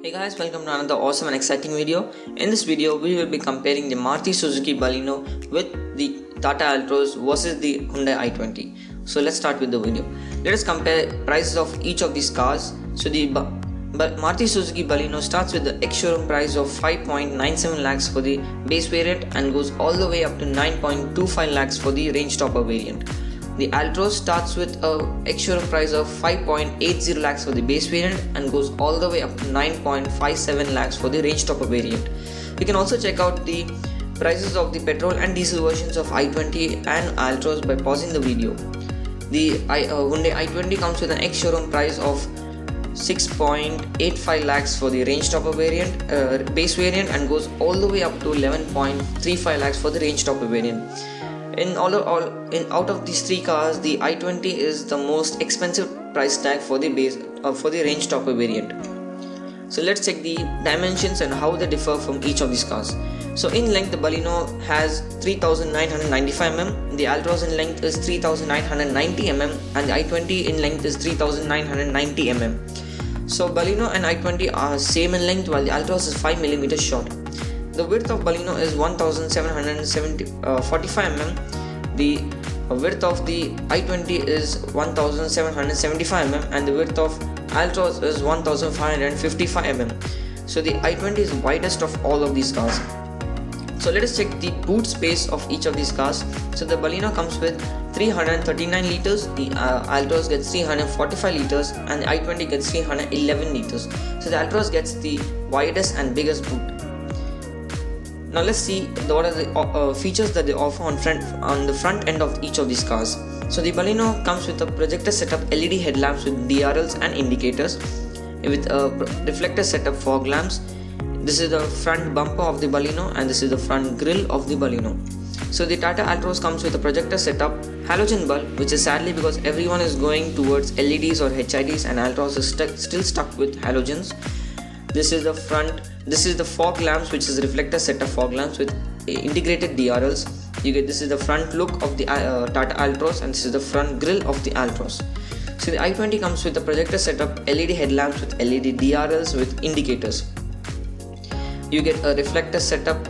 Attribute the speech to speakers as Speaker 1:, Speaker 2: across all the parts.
Speaker 1: Hey guys, welcome to another awesome and exciting video. In this video, we will be comparing the Maruti Suzuki Baleno with the Tata Altroz versus the Hyundai i20. So let's start with the video. Let us compare prices of each of these cars. So the Maruti Suzuki Baleno starts with the ex-showroom price of 5.97 lakhs for the base variant and goes all the way up to 9.25 lakhs for the range topper variant. The Altroz starts with a ex-showroom price of 5.80 lakhs for the base variant and goes all the way up to 9.57 lakhs for the range topper variant. You can also check out the prices of the petrol and diesel versions of i20 and Altroz by pausing the video. The Hyundai i20 comes with an ex-showroom price of 6.85 lakhs for the range topper variant, base variant, and goes all the way up to 11.35 lakhs for the range topper variant. Out of these three cars, the i20 is the most expensive price tag for the range topper variant. So let's check the dimensions and how they differ from each of these cars. So in length, the Baleno has 3995 mm, the Altroz in length is 3990 mm, and the i20 in length is 3990 mm. So Baleno and i20 are same in length, while the Altroz is 5 mm short. The width of Baleno is 1745 mm, the width of the i20 is 1775 mm, and the width of Altroz is 1555 mm. So the i20 is widest of all of these cars. So let us check the boot space of each of these cars. So the Baleno comes with 339 liters, the Altroz gets 345 liters, and the i20 gets 311 liters. So the Altroz gets the widest and biggest boot. Now let's see what are the features that they offer on the front end of each of these cars. So the Baleno comes with a projector setup, LED headlamps with DRLs and indicators, with a reflector setup, fog lamps. This is the front bumper of the Baleno and this is the front grille of the Baleno. So the Tata Altroz comes with a projector setup, halogen bulb, which is sadly because everyone is going towards LEDs or HIDs and Altroz is still stuck with halogens. This is the fog lamps, which is reflector set of fog lamps with integrated DRLs. This is the front look of the Tata Altroz, and this is the front grille of the Altroz. So the i20 comes with a projector setup, LED headlamps with LED DRLs with indicators. You get a reflector setup.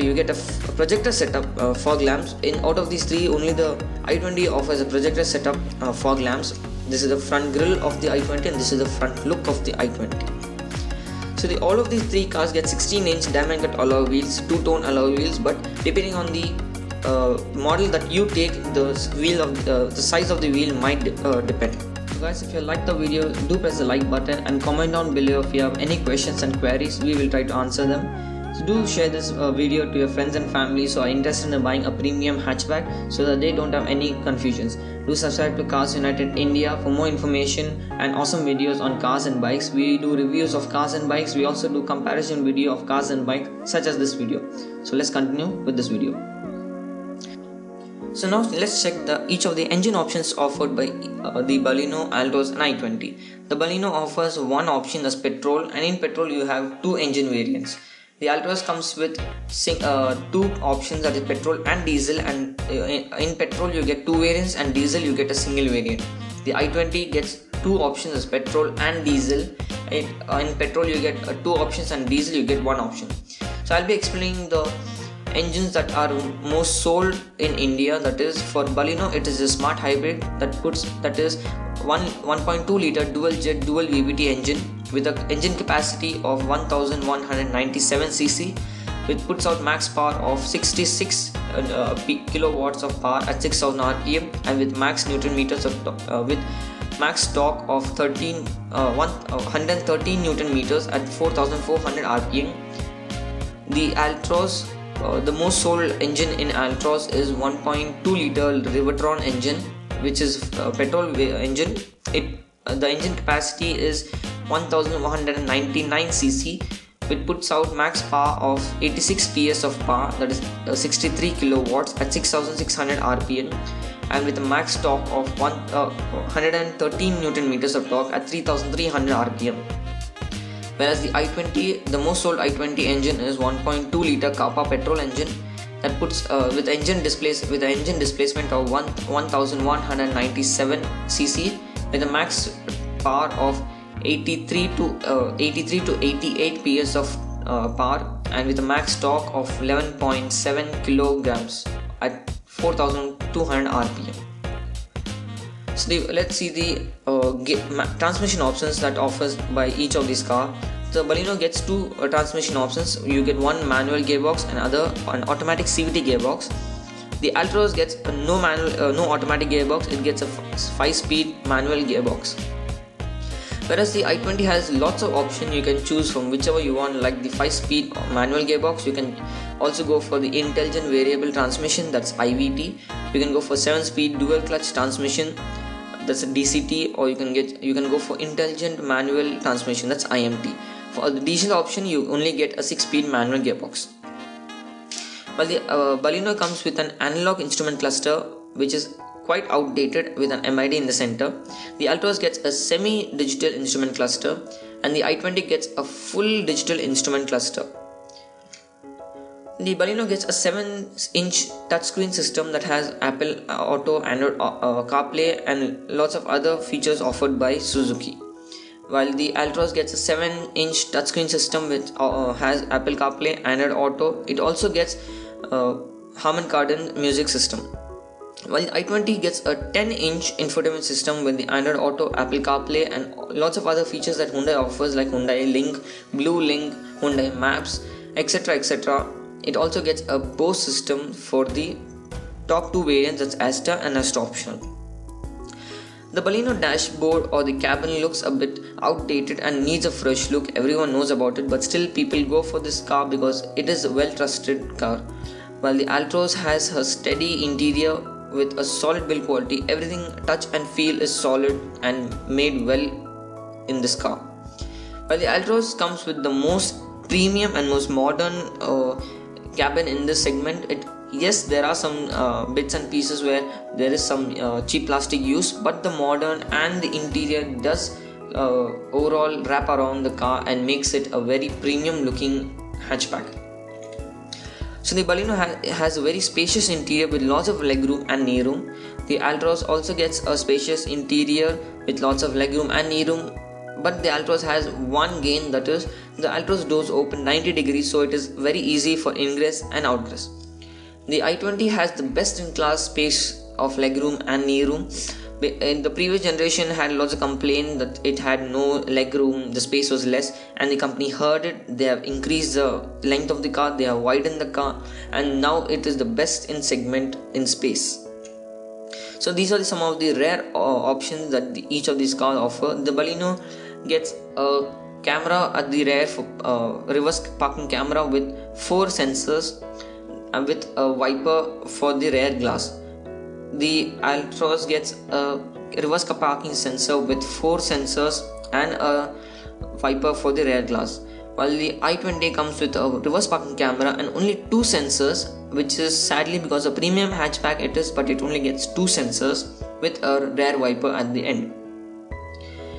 Speaker 1: You get a projector setup, fog lamps. Out of these three, only the i20 offers a projector setup, fog lamps. This is the front grille of the i20, and this is the front look of the i20. So all of these three cars get 16-inch diamond cut alloy wheels, two-tone alloy wheels, but depending on the model that you take, the size of the wheel might depend. So guys, if you like the video, do press the like button and comment down below if you have any questions and queries. We will try to answer them. So do share this video to your friends and family who are interested in buying a premium hatchback so that they don't have any confusions. Do subscribe to Cars United India for more information and awesome videos on cars and bikes. We do reviews of cars and bikes. We also do comparison video of cars and bikes such as this video. So let's continue with this video. So now let's check each of the engine options offered by the Baleno, Altroz and i20. The Baleno offers one option as petrol, and in petrol you have two engine variants. The Altroz comes with two options, that is petrol and diesel, and in petrol you get two variants and diesel you get a single variant. The i20 gets two options as petrol and diesel. In petrol you get two options and diesel you get one option. So I'll be explaining the engines that are most sold in India. That is, for Baleno it is a smart hybrid that is 1.2 liter dual jet dual VVT engine with an engine capacity of 1197 cc, which puts out max power of 66 kilowatts of power at 6000 rpm, and with max newton meters of with max torque of 113 newton meters at 4400 rpm. The Altroz, the most sold engine in Altroz is 1.2 liter Rivertron engine, which is a petrol engine. The engine capacity is 1199 cc, which puts out max power of 86 ps of power, that is 63 kilowatts at 6600 rpm, and with a max torque of 113 newton meters of torque at 3300 rpm. Whereas the i20, the most sold i20 engine is 1.2 liter Kappa petrol engine that puts with engine displacement of 1197 cc with a max power of 83 to 88 PS of power, and with a max torque of 11.7 kilograms at 4200 rpm. So let's see the transmission options that offers by each of these cars. The Baleno gets two transmission options. You get one manual gearbox and other an automatic CVT gearbox. The Altroz gets no automatic gearbox. It gets a 5-speed manual gearbox. Whereas the i20 has lots of options, you can choose from whichever you want, like the 5-speed manual gearbox. You can also go for the intelligent variable transmission, that's i20. You can go for 7-speed dual clutch transmission, that's a DCT, or you can go for intelligent manual transmission, that's IMT. For the diesel option, you only get a 6-speed manual gearbox. While the Baleno comes with an analog instrument cluster, which is quite outdated with an MID in the center. The Altroz gets a semi-digital instrument cluster, and the i20 gets a full digital instrument cluster. The Baleno gets a 7-inch touchscreen system that has Apple Auto, Android CarPlay, and lots of other features offered by Suzuki. While the Altroz gets a 7-inch touchscreen system which has Apple CarPlay, Android Auto. It also gets Harman Kardon music system. While the i20 gets a 10-inch infotainment system with the Android Auto, Apple CarPlay, and lots of other features that Hyundai offers, like Hyundai Link, Blue Link, Hyundai Maps, etc. etc. It also gets a Bose system for the top two variants, that's Asta and Asta optional. The Baleno dashboard or the cabin looks a bit outdated and needs a fresh look. Everyone knows about it, but still people go for this car because it is a well trusted car. While the Altroz has a steady interior with a solid build quality, everything touch and feel is solid and made well in this car. While the Altroz comes with the most premium and most modern cabin in this segment, yes, there are some bits and pieces where there is some cheap plastic use, but the modern and the interior does overall wrap around the car and makes it a very premium looking hatchback. So the Baleno has a very spacious interior with lots of legroom and kneeroom. The Altroz also gets a spacious interior with lots of legroom and kneeroom, but the Altroz has one gain, that is the Altroz doors open 90 degrees, so it is very easy for ingress and outgress. The i20 has the best in class space of legroom and kneeroom. In the previous generation had lots of complaint that it had no legroom, the space was less, and the company heard it. They have increased the length of the car, they have widened the car, and now it is the best in segment in space. So these are some of the rare options that each of these cars offer. The Baleno gets a camera at the rear for reverse parking camera with 4 sensors and with a wiper for the rear glass. The Altroz gets a reverse parking sensor with 4 sensors and a wiper for the rear glass, while the i20 comes with a reverse parking camera and only 2 sensors, which is sadly because a premium hatchback it is, but it only gets 2 sensors with a rear wiper at the end.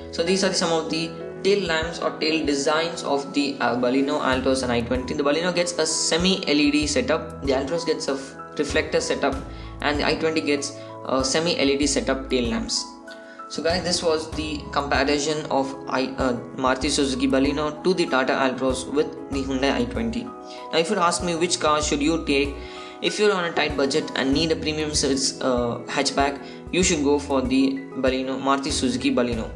Speaker 1: So these are some of the tail lamps or tail designs of the Baleno, Altroz and i20. The Baleno gets a semi-LED setup, the Altroz gets a reflector setup, and the i20 gets a semi-LED setup tail lamps. So guys, this was the comparison of Maruti Suzuki Baleno to the Tata Altroz with the Hyundai i20. Now if you ask me which car should you take, if you're on a tight budget and need a premium service hatchback, you should go for the Baleno, Maruti Suzuki Baleno.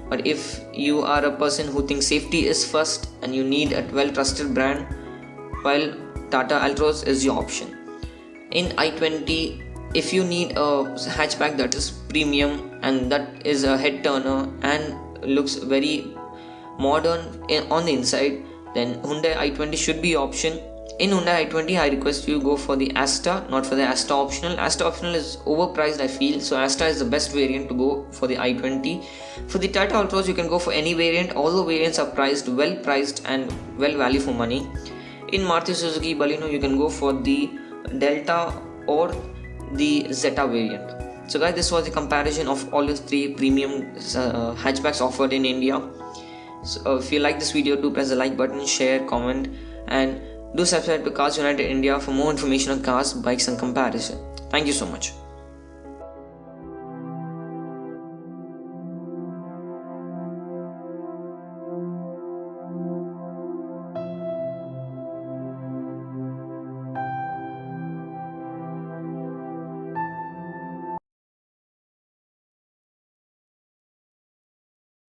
Speaker 1: But if you are a person who thinks safety is first and you need a well-trusted brand, well, Tata Altroz is your option. In i20, if you need a hatchback that is premium and that is a head turner and looks very modern on the inside, then Hyundai i20 should be your option. In Hyundai i20, I request you go for the Asta, not for the Asta optional. Asta optional is overpriced, I feel, so Asta is the best variant to go for the i20. For the Tata Altroz, you can go for any variant. All the variants are well priced and well value for money. In Maruti Suzuki Baleno, you can go for the Delta or the Zeta variant. So guys, this was the comparison of all the 3 premium hatchbacks offered in India. So if you like this video, do press the like button, share, comment, and do subscribe to Cars United India for more information on cars, bikes and comparison. Thank you so much.